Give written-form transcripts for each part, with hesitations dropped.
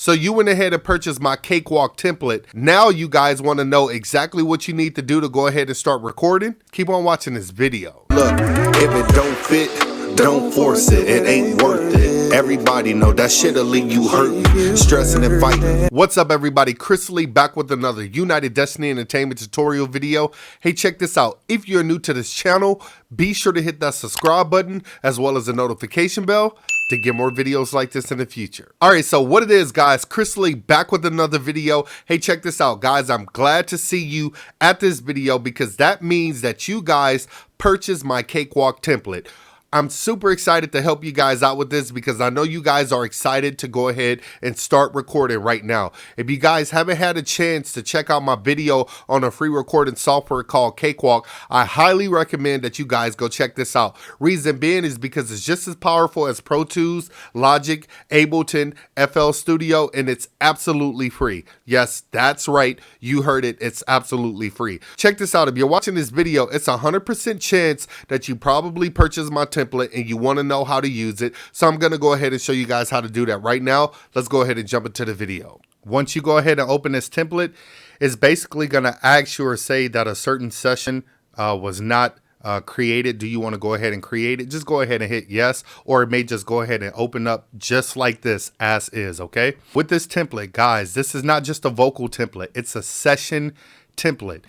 So you went ahead and purchased my cakewalk template. Now you guys want to know exactly what you need to do to go ahead and start recording? Keep on watching this video. Look, if it don't fit, don't force it. It ain't worth it. Everybody know that shit'll leave you hurting, stressing and fighting. What's up, everybody? Chris Lee back with another United Destiny Entertainment tutorial video. Hey, check this out. If you're new to this channel, be sure to hit that subscribe button as well as the notification bell to get more videos like this in the future. All right, so what it is, guys, Chris Lee back with another video. Hey, check this out, guys. I'm glad to see you at this video because that means that you guys purchased my cakewalk template. I'm super excited to help you guys out with this because I know you guys are excited to go ahead and start recording right now. If you guys haven't had a chance to check out my video on a free recording software called Cakewalk, I highly recommend that you guys go check this out. Reason being is because it's just as powerful as Pro Tools, Logic, Ableton, FL Studio, and it's absolutely free. Yes, that's right. You heard it. It's absolutely free. Check this out. If you're watching this video, it's a 100% chance that you probably purchased my template and you want to know how to use it. So I'm going to go ahead and show you guys how to do that right now. Let's go ahead and jump into the video. Once you go ahead and open this template, it's basically going to ask you or say that a certain session was not created. Do you want to go ahead and create it? Just go ahead and hit yes, or it may just go ahead and open up just like this as is, okay? With this template, guys, this is not just a vocal template. It's a session template.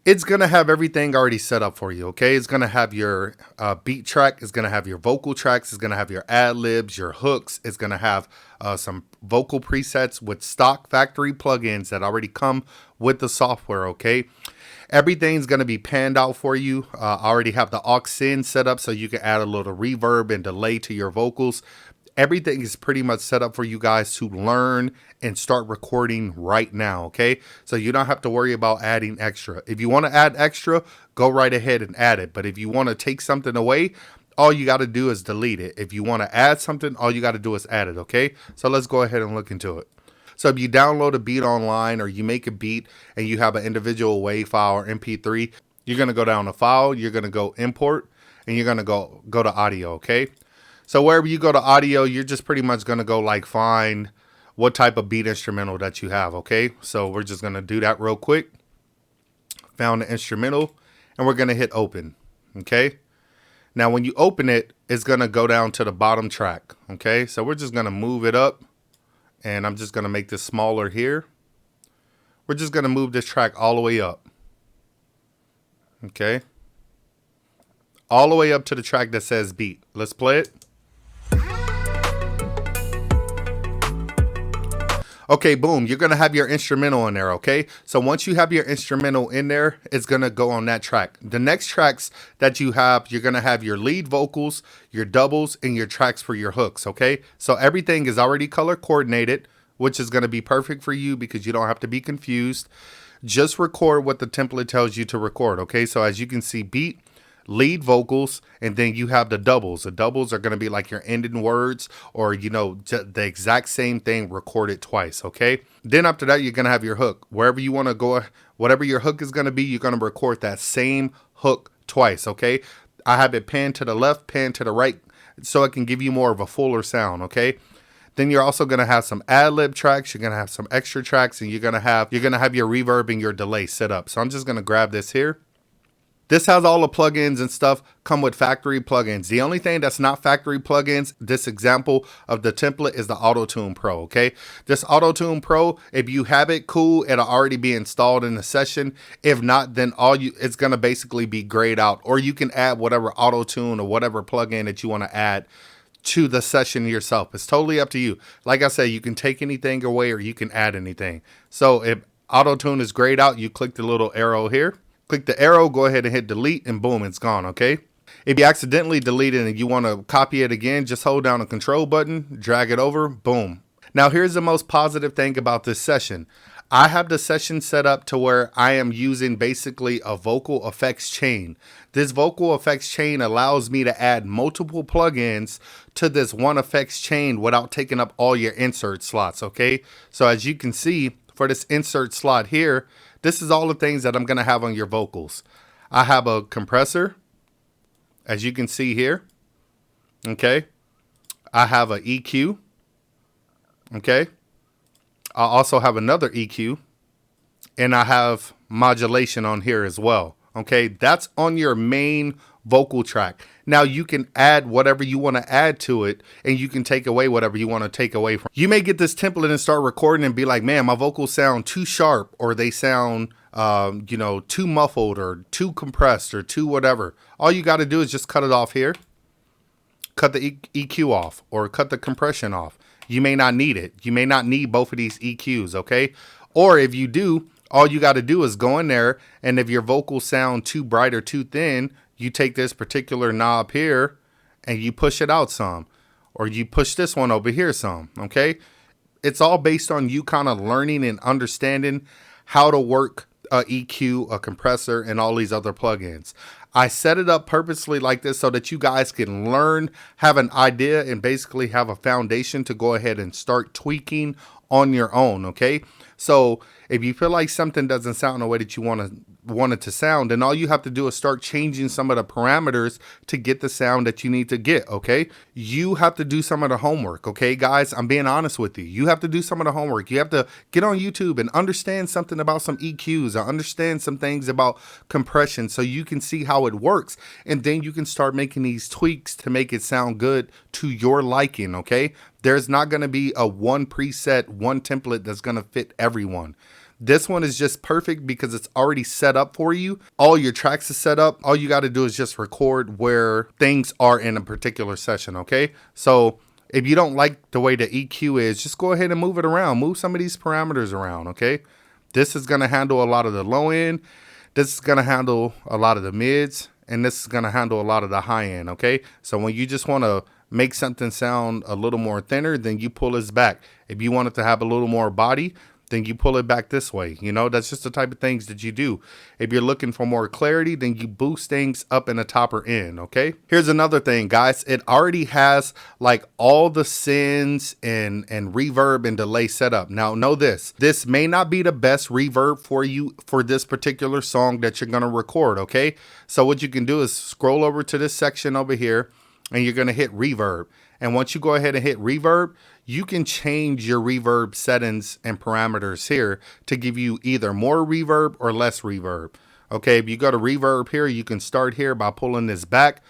It's going to have everything already set up for you, okay? It's going to have your beat track. It's going to have your vocal tracks. It's going to have your ad-libs, your hooks. It's going to have some vocal presets with stock factory plugins that already come with the software, okay? Everything's going to be panned out for you. I already have the aux in set up so you can add a little reverb and delay to your vocals. Everything is pretty much set up for you guys to learn and start recording right now, okay? So you don't have to worry about adding extra. If you want to add extra, go right ahead and add it. But if you want to take something away, all you got to do is delete it. If you want to add something, all you got to do is add it, okay? So let's go ahead and look into it. So if you download a beat online or you make a beat and you have an individual WAV file or MP3, you're going to go down to File, you're going to go Import, and you're going to go to Audio, okay? So wherever you go to audio, you're just pretty much going to go like find what type of beat instrumental that you have, okay? So we're just going to do that real quick. Found the instrumental, and we're going to hit open, okay? Now when you open it, it's going to go down to the bottom track, okay? So we're just going to move it up, and I'm just going to make this smaller here. We're just going to move this track all the way up, okay? All the way up to the track that says beat. Let's play it. Okay, boom, you're going to have your instrumental in there, okay? So once you have your instrumental in there, it's going to go on that track. The next tracks that you have, you're going to have your lead vocals, your doubles, and your tracks for your hooks, okay? So everything is already color coordinated, which is going to be perfect for you because you don't have to be confused. Just record what the template tells you to record, okay? So as you can see, beat, lead vocals, and then you have the doubles. The doubles are going to be like your ending words or, you know, the exact same thing recorded twice, okay? Then after that, you're going to have your hook. Wherever you want to go, whatever your hook is going to be, you're going to record that same hook twice, okay? I have it panned to the left, panned to the right, so it can give you more of a fuller sound, okay? Then you're also going to have some ad-lib tracks. You're going to have some extra tracks, and you're going to have your reverb and your delay set up. So I'm just going to grab this here. This has all the plugins and stuff come with factory plugins. The only thing that's not factory plugins, this example of the template is the Auto-Tune Pro, okay? This Auto-Tune Pro, if you have it, cool, it'll already be installed in the session. If not, then it's going to basically be grayed out, or you can add whatever Auto-Tune or whatever plugin that you want to add to the session yourself. It's totally up to you. Like I said, you can take anything away or you can add anything. So if Auto-Tune is grayed out, you click the little arrow here. Click the arrow, go ahead and hit delete, and boom, it's gone, okay? If you accidentally delete it and you want to copy it again, just hold down the control button, drag it over, boom. Now here's the most positive thing about this session. I have the session set up to where I am using basically a vocal effects chain. This vocal effects chain allows me to add multiple plugins to this one effects chain without taking up all your insert slots, okay? So as you can see, for this insert slot here, this is all the things that I'm going to have on your vocals. I have a compressor, as you can see here, okay? I have a EQ, okay? I also have another EQ, and I have modulation on here as well. Okay, that's on your main vocal track. Now you can add whatever you want to add to it, and you can take away whatever you want to take away from. You may get this template and start recording and be like, man, my vocals sound too sharp, or they sound too muffled, or too compressed, or too whatever. All you got to do is just cut it off here. Cut the EQ off, or cut the compression off. You may not need it. You may not need both of these EQs, okay? Or if you do, all you got to do is go in there, and if your vocals sound too bright or too thin, you take this particular knob here and you push it out some, or you push this one over here some, okay? It's all based on you kind of learning and understanding how to work a EQ, a compressor, and all these other plugins. I set it up purposely like this so that you guys can learn, have an idea, and basically have a foundation to go ahead and start tweaking on your own, okay? So if you feel like something doesn't sound the way that you want it to sound, then all you have to do is start changing some of the parameters to get the sound that you need to get, okay? You have to do some of the homework, okay, guys? I'm being honest with you. You have to do some of the homework. You have to get on YouTube and understand something about some EQs, or understand some things about compression, so you can see how it works, and then you can start making these tweaks to make it sound good to your liking, okay? There's not going to be a one preset, one template that's going to fit everyone. This one is just perfect because it's already set up for you. All your tracks is set up. All you got to do is just record where things are in a particular session, okay? So if you don't like the way the EQ is, just go ahead and move it around. Move some of these parameters around, okay? This is going to handle a lot of the low end. This is going to handle a lot of the mids. And this is going to handle a lot of the high end, okay? So when you just want to make something sound a little more thinner, then you pull this back. If you want it to have a little more body, then you pull it back this way. You know, that's just the type of things that you do. If you're looking for more clarity, then you boost things up in the top or end, okay? Here's another thing, guys. It already has like all the sends and reverb and delay set up. Now, know this. This may not be the best reverb for you for this particular song that you're going to record, okay? So what you can do is scroll over to this section over here, and you're going to hit reverb. And once you go ahead and hit reverb, you can change your reverb settings and parameters here to give you either more reverb or less reverb. Okay, if you go to reverb here, you can start here by pulling this back.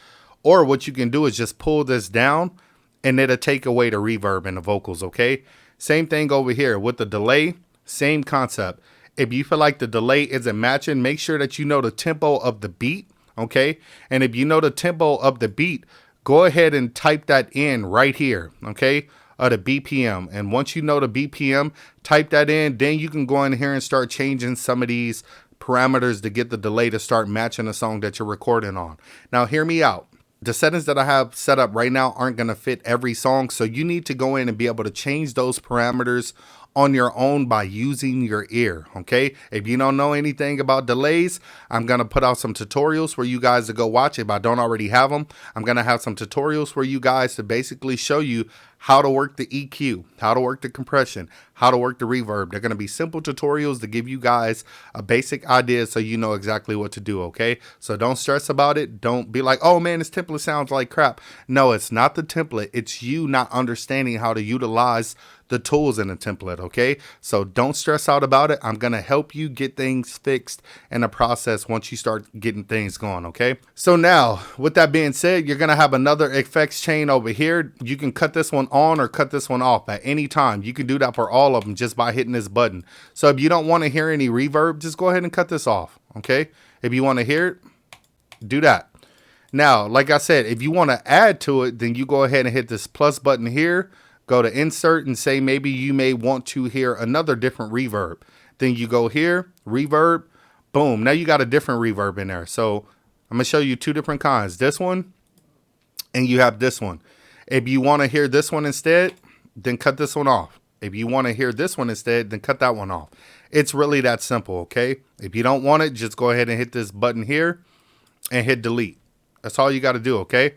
Or what you can do is just pull this down, and it'll take away the reverb and the vocals, okay? Same thing over here with the delay, same concept. If you feel like the delay isn't matching, make sure that you know the tempo of the beat, okay? And if you know the tempo of the beat, go ahead and type that in right here, okay? The BPM. And once you know the BPM, type that in. Then you can go in here and start changing some of these parameters to get the delay to start matching the song that you're recording on. Now, hear me out. The settings that I have set up right now aren't going to fit every song. So you need to go in and be able to change those parameters on your own by using your ear, okay? If you don't know anything about delays, I'm going to put out some tutorials where you guys to go watch. If I don't already have them, I'm going to have some tutorials for you guys to basically show you how to work the EQ, how to work the compression, how to work the reverb. They're going to be simple tutorials to give you guys a basic idea so you know exactly what to do, okay? So don't stress about it. Don't be like, oh man, this template sounds like crap. No, it's not the template. It's you not understanding how to utilize the tools in the template, okay? So don't stress out about it. I'm going to help you get things fixed in the process once you start getting things going, okay? So now, with that being said, you're going to have another effects chain over here. You can cut this one on or cut this one off at any time. You can do that for all of them just by hitting this button. So if you don't want to hear any reverb, just go ahead and cut this off, okay? If you want to hear it, do that. Now, like I said, if you want to add to it, then you go ahead and hit this plus button here. Go to insert and say maybe you may want to hear another different reverb. Then you go here, reverb, boom. Now you got a different reverb in there. So I'm going to show you two different kinds. This one and you have this one. If you want to hear this one instead, then cut this one off. If you want to hear this one instead, then cut that one off. It's really that simple, okay? If you don't want it, just go ahead and hit this button here and hit delete. That's all you got to do, okay?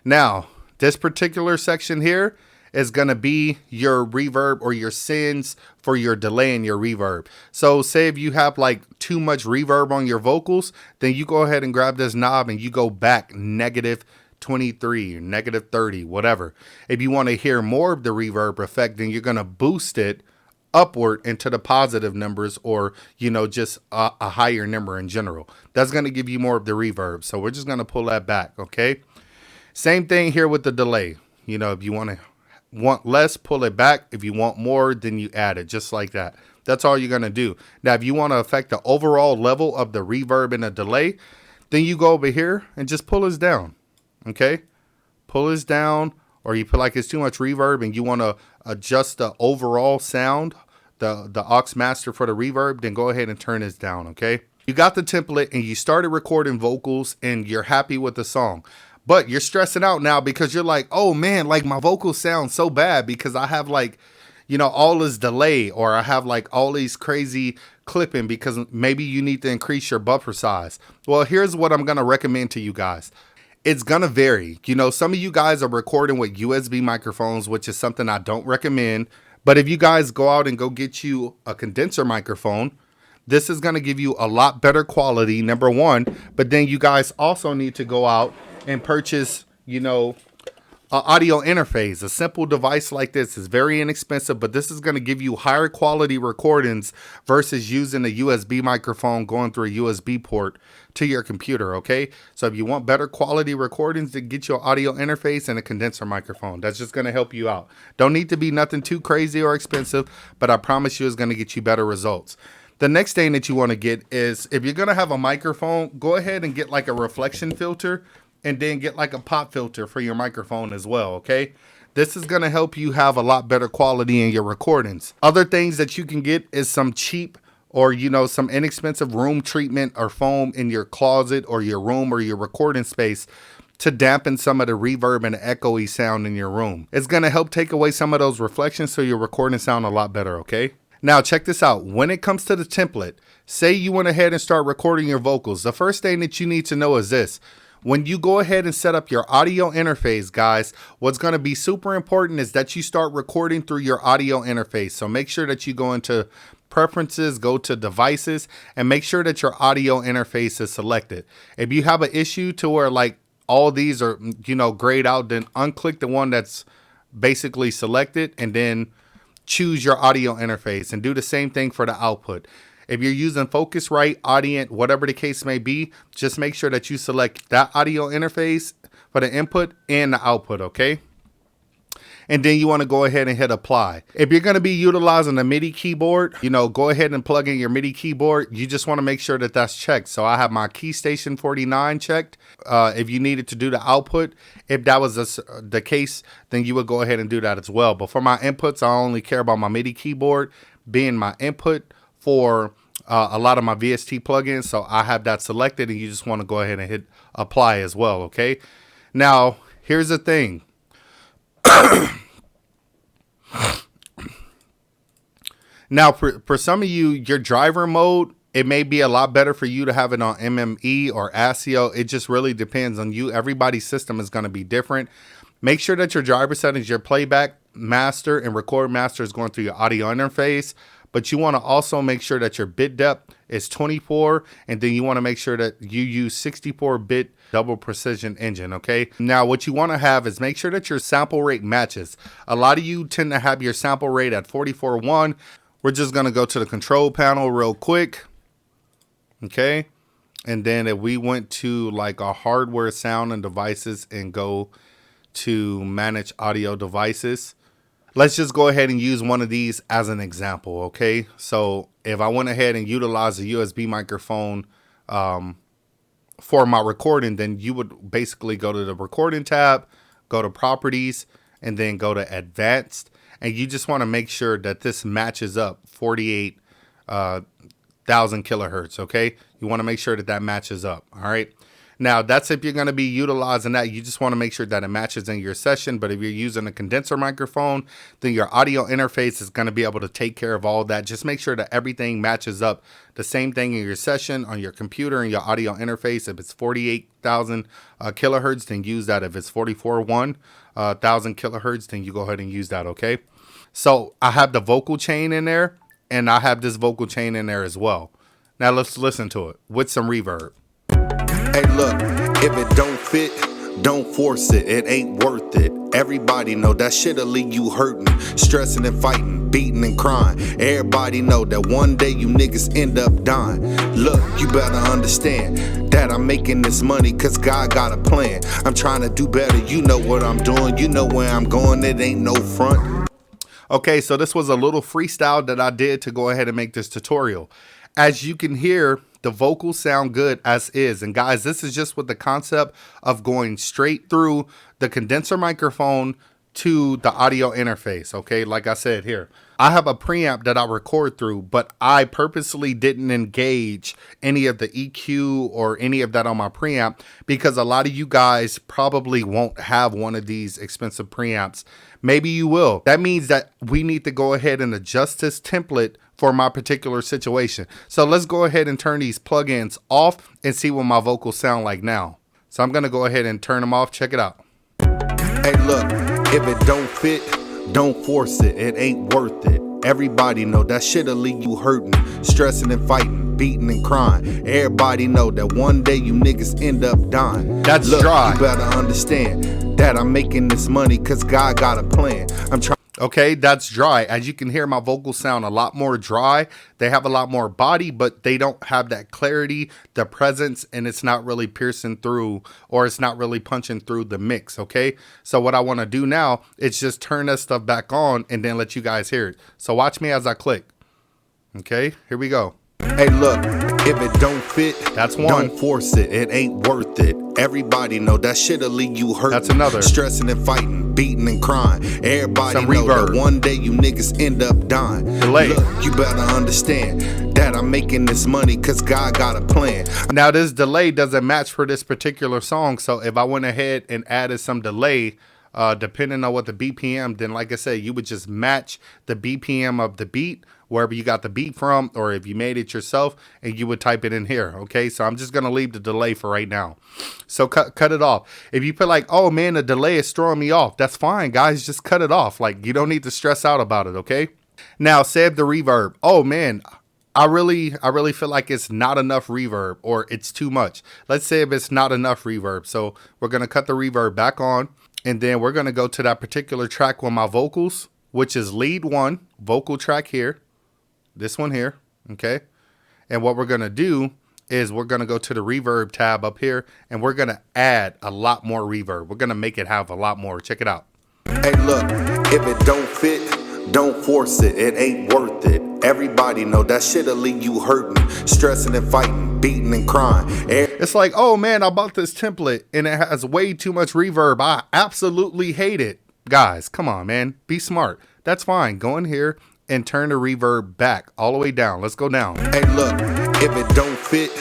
Now, this particular section here is going to be your reverb or your sends for your delay and your reverb. So say if you have like too much reverb on your vocals, then you go ahead and grab this knob and you go back negative 23 or negative 30, whatever. If you want to hear more of the reverb effect, then you're going to boost it upward into the positive numbers, or, you know, just a higher number in general. That's going to give you more of the reverb. So we're just going to pull that back. Okay. Same thing here with the delay. You know, if you want less, pull it back. If you want more, then you add it, just like that. That's all you're going to do. Now, if you want to affect the overall level of the reverb and the delay, then you go over here and just pull this down. Okay. Pull this down, or you feel like it's too much reverb and you want to adjust the overall sound, the aux master for the reverb, then go ahead and turn this down. Okay. You got the template and you started recording vocals and you're happy with the song, but you're stressing out now because you're like, oh man, like my vocals sound so bad because I have like, you know, all this delay, or I have like all these crazy clipping because maybe you need to increase your buffer size. Well, here's what I'm going to recommend to you guys. It's going to vary. You know, some of you guys are recording with USB microphones, which is something I don't recommend. But if you guys go out and go get you a condenser microphone, this is going to give you a lot better quality, number one. But then you guys also need to go out and purchase, you know, an audio interface. A simple device like this is very inexpensive, but this is going to give you higher quality recordings versus using a USB microphone going through a USB port to your computer. Okay, so if you want better quality recordings, then get your audio interface and a condenser microphone. That's just going to help you out. Don't need to be nothing too crazy or expensive, but I promise you it's going to get you better results. The next thing that you want to get is, if you're going to have a microphone, go ahead and get like a reflection filter, and then get like a pop filter for your microphone as well. Okay, this is going to help you have a lot better quality in your recordings. Other things that you can get is some cheap, or, you know, some inexpensive room treatment or foam in your closet or your room or your recording space to dampen some of the reverb and the echoey sound in your room. It's going to help take away some of those reflections so your recording sound a lot better. Okay, now check this out. When it comes to the template, say you went ahead and start recording your vocals, the first thing that you need to know is this. When you go ahead and set up your audio interface, guys, what's going to be super important is that you start recording through your audio interface. So make sure that you go into preferences, go to devices, and make sure that your audio interface is selected. If you have an issue to where like all these are, you know, grayed out, then unclick the one that's basically selected and then choose your audio interface, and do the same thing for the output. If you're using Focusrite, Audient, whatever the case may be, just make sure that you select that audio interface for the input and the output, okay? And then you want to go ahead and hit apply. If you're going to be utilizing a Midi keyboard, you know, go ahead and plug in your Midi keyboard. You just want to make sure that that's checked. So I have my Keystation 49 checked. If you needed to do the output, if that was the case, then you would go ahead and do that as well. But for my inputs, I only care about my Midi keyboard being my input for a lot of my VST plugins. So I have that selected, and you just want to go ahead and hit apply as well. Okay. Now, here's the thing. Now, for some of you, your driver mode, it may be a lot better for you to have it on MME or ASIO. It just really depends on you. Everybody's system is going to be different. Make sure that your driver settings, your playback master and record master is going through your audio interface. But you want to also make sure that your bit depth is 24, and then you want to make sure that you use 64-bit double precision engine, okay? Now, what you want to have is make sure that your sample rate matches. A lot of you tend to have your sample rate at 44.1. We're just going to go to the control panel real quick, okay? And then if we went to like our hardware, sound, and devices and go to manage audio devices, let's just go ahead and use one of these as an example, okay? So if I went ahead and utilized a USB microphone for my recording, then you would basically go to the recording tab, go to properties, and then go to advanced. And you just want to make sure that this matches up 48,000 kilohertz, okay? You want to make sure that that matches up, all right? Now, that's if you're going to be utilizing that. You just want to make sure that it matches in your session. But if you're using a condenser microphone, then your audio interface is going to be able to take care of all that. Just make sure that everything matches up. The same thing in your session on your computer and your audio interface. If it's 48,000 kilohertz, then use that. If it's 44,000 kilohertz, then you go ahead and use that, okay? So I have the vocal chain in there, and I have this vocal chain in there as well. Now let's listen to it with some reverb. Hey, look, if it don't fit, don't force it, it ain't worth it. Everybody know that shit'll leave you hurting, stressing and fighting, beating and crying. Everybody know that one day you niggas end up dying. Look, you better understand that I'm making this money cause God got a plan. I'm trying to do better, you know what I'm doing, you know where I'm going, it ain't no front. Okay, so this was a little freestyle that I did to go ahead and make this tutorial. As you can hear, the vocals sound good as is. And guys, this is just with the concept of going straight through the condenser microphone to the audio interface. Okay, like I said here, I have a preamp that I record through, but I purposely didn't engage any of the EQ or any of that on my preamp because a lot of you guys probably won't have one of these expensive preamps. Maybe you will. That means that we need to go ahead and adjust this template for my particular situation. So let's go ahead and turn these plugins off and see what my vocals sound like now. So I'm gonna go ahead and turn them off. Check it out. Hey look, if it don't fit, don't force it, it ain't worth it. Everybody know that shit'll leave you hurting, stressing and fighting, beating and crying. Everybody know that one day you niggas end up dying. That's look, dry. You better understand that I'm making this money cause God got a plan. I'm trying. Okay, that's dry. As you can hear, my vocals sound a lot more dry. They have a lot more body, but they don't have that clarity, the presence, and it's not really piercing through, or it's not really punching through the mix, okay? So what I want to do now is just turn that stuff back on and then let you guys hear it. So watch me as I click. Okay, here we go. Hey look, if it don't fit, that's one. Don't force it, it ain't worth it. Everybody know that shit'll leave you hurting. That's another. Stressing and fighting, beating and crying. Everybody Some know reverb. that one day you niggas end up dying. Delay. Look, you better understand that I'm making this money cause God got a plan. Now this delay doesn't match for this particular song, so if I went ahead and added some delay, depending on what the BPM, then like I said, you would just match the BPM of the beat wherever you got the beat from, or if you made it yourself, and you would type it in here. Okay, so I'm just gonna leave the delay for right now. So cut it off. If you feel like, oh man, the delay is throwing me off, that's fine, guys. Just cut it off. Like, you don't need to stress out about it. Okay. Now save the reverb. Oh man, I really feel like it's not enough reverb, or it's too much. Let's say if it's not enough reverb. So we're gonna cut the reverb back on, and then we're gonna go to that particular track with my vocals, which is lead 1, vocal track here. This one here, okay? And what we're going to do is we're going to go to the reverb tab up here, and we're going to add a lot more reverb. We're going to make it have a lot more. Check it out. Hey look, if it don't fit, don't force it, it ain't worth it. Everybody know that shit'll leave you hurting, stressing and fighting, beating and crying. It's like, oh man, I bought this template and it has way too much reverb. I absolutely hate it. Guys, come on, man. Be smart. That's fine. Go in here and turn the reverb back all the way down. Let's go down. Hey look, if it don't fit,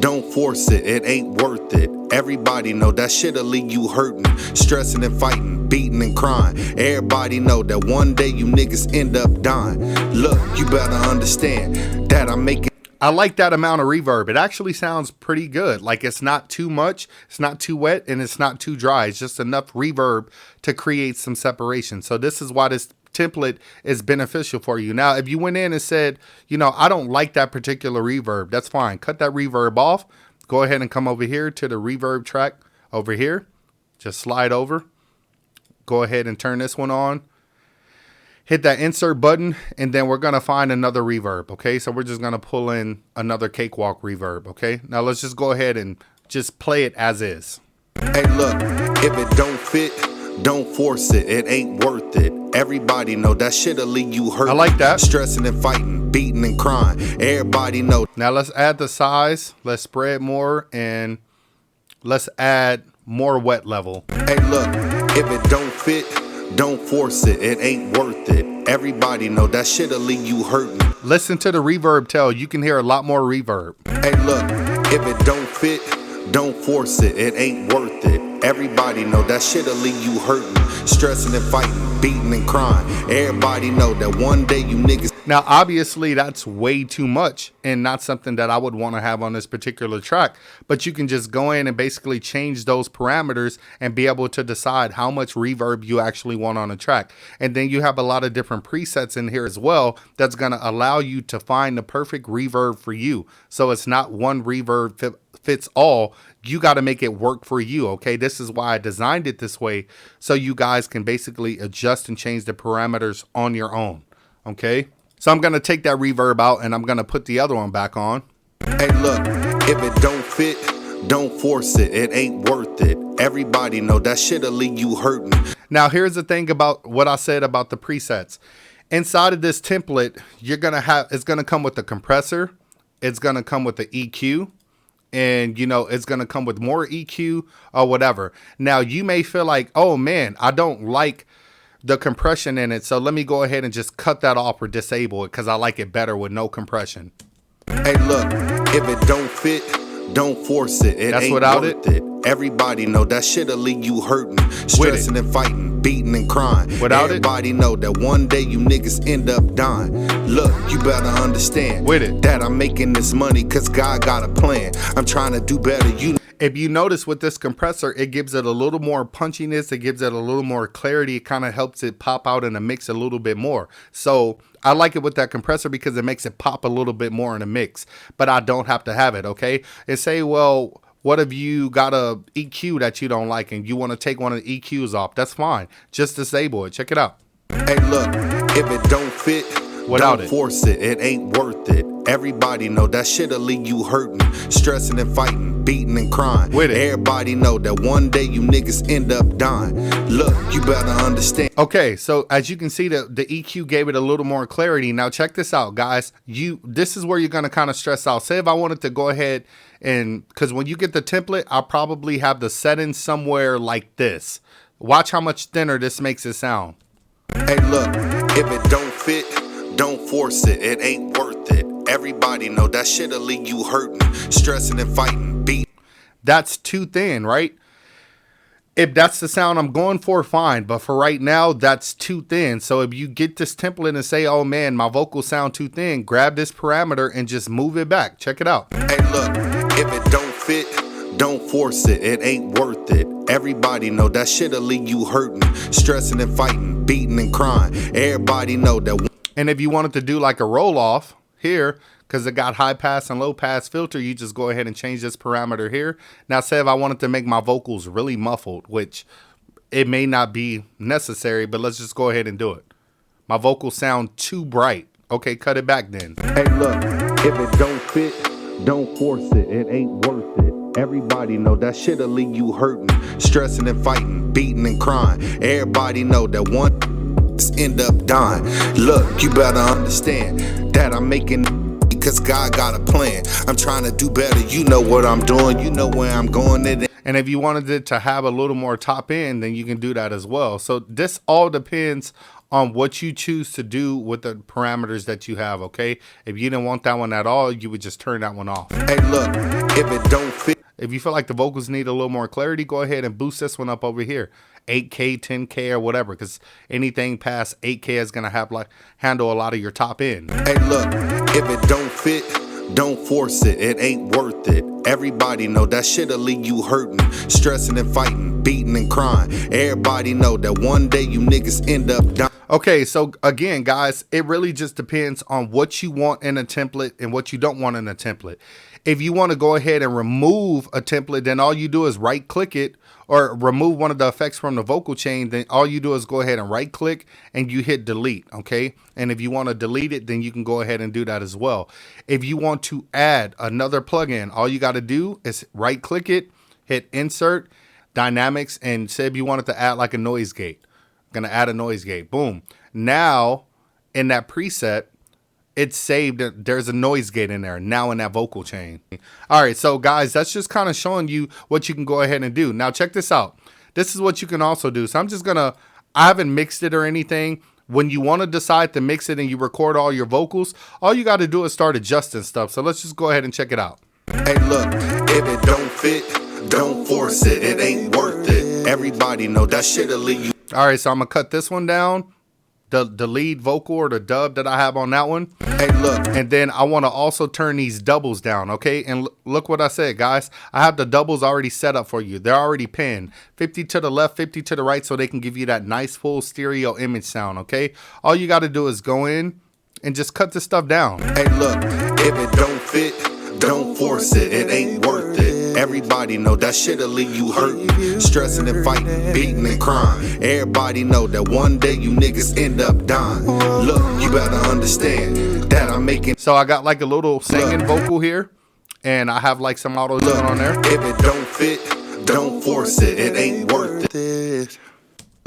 don't force it, it ain't worth it. Everybody know that shit'll leave you hurting, stressing and fighting, beating and crying. Everybody know that one day you niggas end up dying. Look, you better understand that I'm making. I like that amount of reverb. It actually sounds pretty good. Like, it's not too much, it's not too wet, and it's not too dry. It's just enough reverb to create some separation. So this is why this template is beneficial for you. Now, if you went in and said, you know, I don't like that particular reverb, that's fine. Cut that reverb off. Go ahead and come over here to the reverb track over here. Just slide over. Go ahead and turn this one on. Hit that insert button, and then we're going to find another reverb. Okay, so we're just going to pull in another cakewalk reverb. Okay, now let's just go ahead and just play it as is. Hey look, if it don't fit, don't force it, it ain't worth it. Everybody know that shit'll leave you hurting. I like that. Stressing and fighting, beating and crying. Everybody know. Now let's add the size. Let's spread more, and let's add more wet level. Hey look, if it don't fit, don't force it, it ain't worth it. Everybody know that shit'll leave you hurting. Listen to the reverb tail. You can hear a lot more reverb. Hey look, if it don't fit, don't force it, it ain't worth it. Everybody know that shit'll leave you hurting, stressing and fighting, beating and crying. Everybody know that one day you niggas. Now, obviously, that's way too much and not something that I would want to have on this particular track. But you can just go in and basically change those parameters and be able to decide how much reverb you actually want on a track. And then you have a lot of different presets in here as well that's going to allow you to find the perfect reverb for you. So it's not one reverb fits all. You got to make it work for you. Okay, this is why I designed it this way, so you guys can basically adjust and change the parameters on your own. Okay, so I'm going to take that reverb out and I'm going to put the other one back on. Hey, look, if it don't fit, don't force it. It ain't worth it. Everybody know that shit'll leave you hurting. Now, here's the thing about what I said about the presets. Inside of this template, you're going to have, it's going to come with the compressor. It's going to come with the EQ. And, you know, it's going to come with more EQ or whatever. Now, you may feel like, oh, man, I don't like the compression in it. So let me go ahead and just cut that off or disable it because I like it better with no compression. Hey, look, if it don't fit, don't force it. It That's ain't without worth it. Everybody know that shit'll leave you hurting, stressing and fighting, beating and crying. Without Everybody know that one day you niggas end up dying. Look, you better understand With it. that I'm making this money cause God got a plan. I'm trying to do better. If you notice with this compressor, it gives it a little more punchiness. It gives it a little more clarity. It kind of helps it pop out in the mix a little bit more. So I like it with that compressor because it makes it pop a little bit more in the mix, but I don't have to have it. Okay. And say, well, what if you got a EQ that you don't like and you want to take one of the EQs off? That's fine. Just disable it. Check it out. Hey, look, if it don't fit, Without don't it. force it. It ain't worth it. Everybody know that shit'll leave you hurting, stressing and fighting, beating and crying. With it. Everybody know that one day you niggas end up dying. Look, you better understand. Okay, so as you can see, the EQ gave it a little more clarity. Now check this out, guys. This is where you're gonna kind of stress out. Say if I wanted to go ahead and, because when you get the template, I'll probably have the settings somewhere like this. Watch how much thinner this makes it sound. Hey, look, if it don't fit, don't force it. It ain't worth it. Everybody know that shit'll leave you hurting, stressing and fighting, beating. That's too thin, right? If that's the sound I'm going for, fine. But for right now, that's too thin. So if you get this template and say, oh man, my vocals sound too thin, grab this parameter and just move it back. Check it out. Hey, look, if it don't fit, don't force it. It ain't worth it. Everybody know that shit'll leave you hurting, stressing and fighting, beating and crying. Everybody know that. And if you wanted to do like a roll off here, because it got high pass and low pass filter, you just go ahead and change this parameter here. Now say if I wanted to make my vocals really muffled, which it may not be necessary, but let's just go ahead and do it. My vocals sound too bright. Okay, cut it back then. Hey, look, if it don't fit, don't force it. It ain't worth it. Everybody know that shit'll leave you hurting, stressing and fighting, beating and crying. Everybody know that one end up dying. Look, you better understand that I'm making because God got a plan. I'm trying to do better. You know what I'm doing. You know where I'm going. And if you wanted it to have a little more top end, then you can do that as well. So this all depends on what you choose to do with the parameters that you have, okay? If you didn't want that one at all, you would just turn that one off. Hey, look, if it don't fit. If you feel like the vocals need a little more clarity, go ahead and boost this one up over here. 8K, 10K, or whatever, because anything past 8K is going to have handle a lot of your top end. Hey, look, if it don't fit, don't force it. It ain't worth it. Everybody know that shit'll leave you hurting, stressing and fighting, beating and crying. Everybody know that one day you niggas end up dying. Okay, so again, guys, it really just depends on what you want in a template and what you don't want in a template. If you want to go ahead and remove a template, then all you do is right click it, or remove one of the effects from the vocal chain, then all you do is go ahead and right click and you hit delete, okay? And if you want to delete it, then you can go ahead and do that as well. If you want to add another plugin, all you got to do is right click it, hit insert, dynamics, and say if you wanted to add like a noise gate. I'm going to add a noise gate, boom. Now in that preset, it's saved. There's a noise gate in there now in that vocal chain. All right, so guys, that's just kind of showing you what you can go ahead and do. Now check this out. This is what you can also do. So I'm just gonna, I haven't mixed it or anything. When you want to decide to mix it and you record all your vocals, all you got to do is start adjusting stuff. So let's just go ahead and check it out. Hey, look, if it don't fit, don't force it. It ain't worth it. Everybody know that shit'll leave you. All right, so I'm gonna cut this one down the lead vocal or the dub that I have on that one. Hey, look. And then I want to also turn these doubles down, okay? And look what I said, guys. I have the doubles already set up for you. They're already pinned. 50 to the left, 50 to the right, so they can give you that nice full stereo image sound, okay? All you got to do is go in and just cut this stuff down. Hey, look, if it don't fit, don't force it. It ain't worth it. Everybody know that shit'll leave you hurting, stressing and fighting, beating and crying. Everybody know that one day you niggas end up dying. Look, you better understand that I'm making. So I got like a little singing vocal here, and I have like some auto tune on there. If it don't fit, don't force it. It ain't worth it.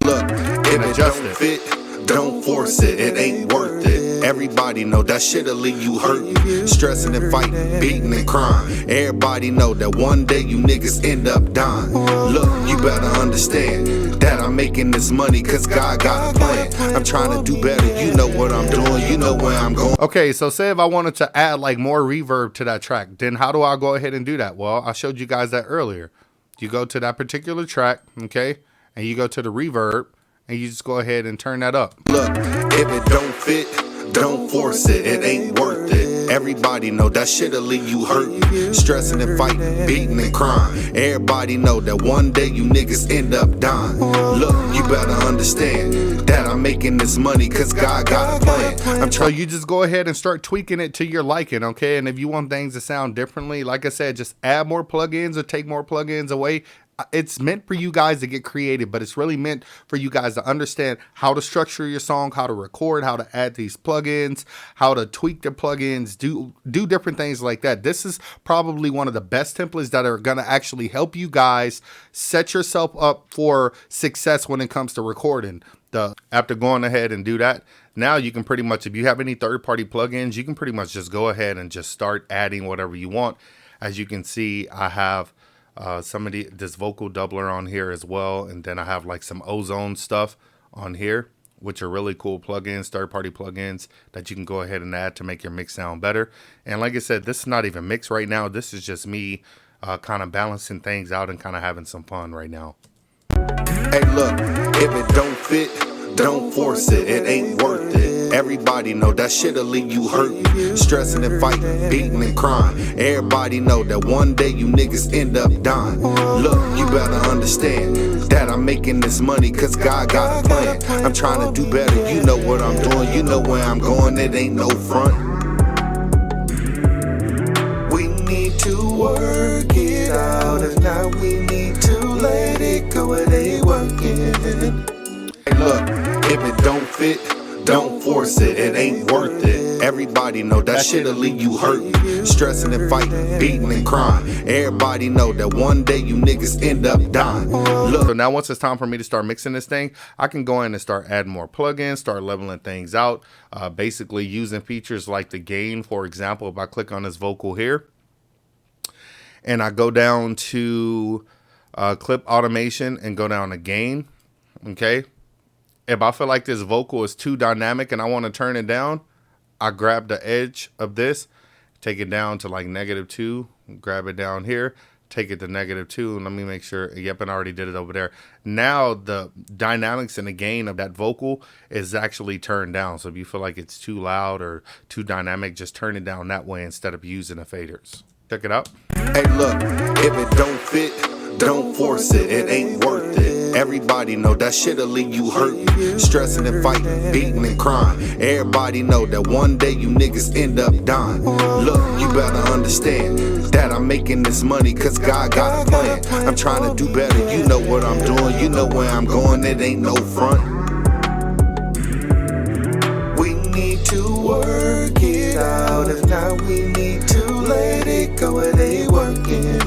Look, if it don't fit, don't force it. It ain't worth it. Everybody know that shit'll leave you hurting, stressing and fighting, beating and crying. Everybody know that one day you niggas end up dying. Look, you better understand that I'm making this money cause God got a plan. I'm trying to do better, you know what I'm doing, you know where I'm going. Okay, so say if I wanted to add like more reverb to that track, then how do I go ahead and do that? Well, I showed you guys that earlier. You go to that particular track, okay, and you go to the reverb, and you just go ahead and turn that up. Look, if it don't fit, don't force it. It ain't worth it. Everybody know that shit'll leave you hurting, stressing and fighting, beating and crying. Everybody know that one day you niggas end up dying. Look, you better understand that I'm making this money cause God got a plan. So you just go ahead and start tweaking it to your liking, okay? And if you want things to sound differently, like I said, just add more plugins or take more plugins away. It's meant for you guys to get creative, but it's really meant for you guys to understand how to structure your song, how to record, how to add these plugins, how to tweak the plugins, do different things like that. This is probably one of the best templates that are going to actually help you guys set yourself up for success when it comes to recording. After going ahead and do that, now you can pretty much, if you have any third-party plugins, you can pretty much just go ahead and just start adding whatever you want. As you can see, I have this vocal doubler on here as well, and then I have like some ozone stuff on here, which are really cool plugins, third-party plugins that you can go ahead and add to make your mix sound better. And like I said, this is not even mixed right now. This is just me kind of balancing things out and kind of having some fun right now. Hey, look, if it don't fit, don't force it. It ain't worth it. Everybody know that shit'll leave you hurting, stressing and fighting, beating and crying. Everybody know that one day you niggas end up dying. Look, you better understand that I'm making this money cause God got a plan. I'm trying to do better, you know what I'm doing, you know where I'm going, it ain't no front. We need to work it out, if not we need to let it go, it ain't working. Hey, look, if it don't fit, don't force it, it ain't worth it. Everybody know that shit'll leave you hurting, stressing and fighting, beating and crying. Everybody know that one day you niggas end up dying. Look. So now once it's time for me to start mixing this thing, I can go in and start adding more plugins, start leveling things out, basically using features like the gain. For example, if I click on this vocal here, and I go down to clip automation and go down to gain, okay? If I feel like this vocal is too dynamic and I want to turn it down, I grab the edge of this, take it down to like -2, grab it down here, take it to -2, and let me make sure, yep, and I already did it over there. Now the dynamics and the gain of that vocal is actually turned down. So if you feel like it's too loud or too dynamic, just turn it down that way instead of using the faders. Check it out. Hey, look, if it don't fit, don't force it, it ain't worth it. Everybody know that shit'll leave you hurting, stressing and fighting, beating and crying. Everybody know that one day you niggas end up dying. Look, you better understand that I'm making this money cause God got a plan. I'm trying to do better, you know what I'm doing, you know where I'm going, it ain't no front. We need to work it out, if not we need to let it go, it ain't working.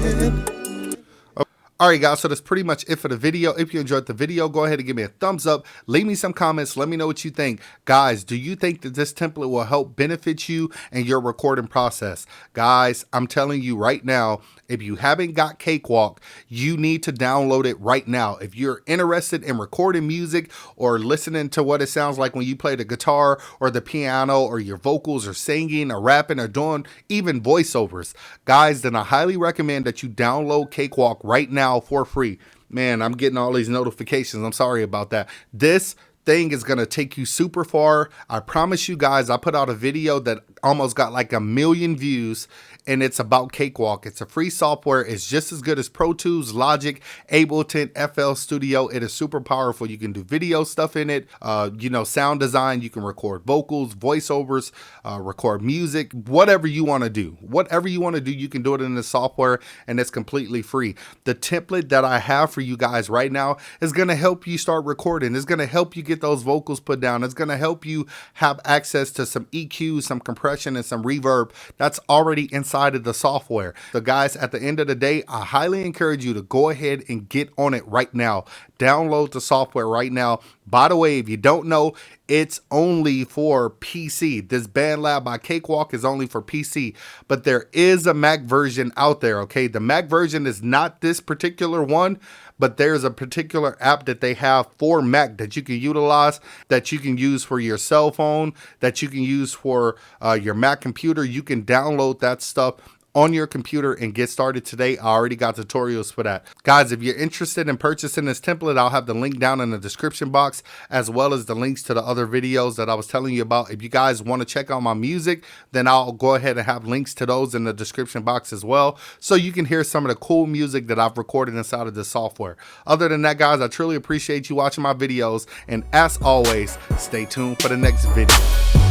Alright guys, so that's pretty much it for the video. If you enjoyed the video, go ahead and give me a thumbs up. Leave me some comments. Let me know what you think. Guys, do you think that this template will help benefit you in your recording process? Guys, I'm telling you right now, if you haven't got Cakewalk, you need to download it right now. If you're interested in recording music or listening to what it sounds like when you play the guitar or the piano or your vocals or singing or rapping or doing even voiceovers, guys, then I highly recommend that you download Cakewalk right now for free. Man, I'm getting all these notifications. I'm sorry about that. This thing is gonna take you super far. I promise you guys, I put out a video that almost got like 1 million views, and it's about Cakewalk. It's a free software. It's just as good as Pro Tools, Logic, Ableton, FL Studio. It is super powerful. You can do video stuff in it, sound design. You can record vocals, voiceovers, record music, whatever you want to do. Whatever you want to do, you can do it in the software, and it's completely free. The template that I have for you guys right now is going to help you start recording. It's going to help you get those vocals put down. It's going to help you have access to some EQ, some compression, and some reverb that's already inside of the software. So guys, at the end of the day, I highly encourage you to go ahead and get on it right now. Download the software right now. By the way, if you don't know, it's only for PC. This BandLab by Cakewalk is only for PC, but there is a Mac version out there, okay? The Mac version is not this particular one, but there's a particular app that they have for Mac that you can utilize, that you can use for your cell phone, that you can use for your Mac computer. You can download that stuff on your computer and get started today. I already got tutorials for that. Guys, if you're interested in purchasing this template, I'll have the link down in the description box, as well as the links to the other videos that I was telling you about. If you guys want to check out my music, then I'll go ahead and have links to those in the description box as well, so you can hear some of the cool music that I've recorded inside of this software. Other than that, guys, I truly appreciate you watching my videos, and as always, stay tuned for the next video.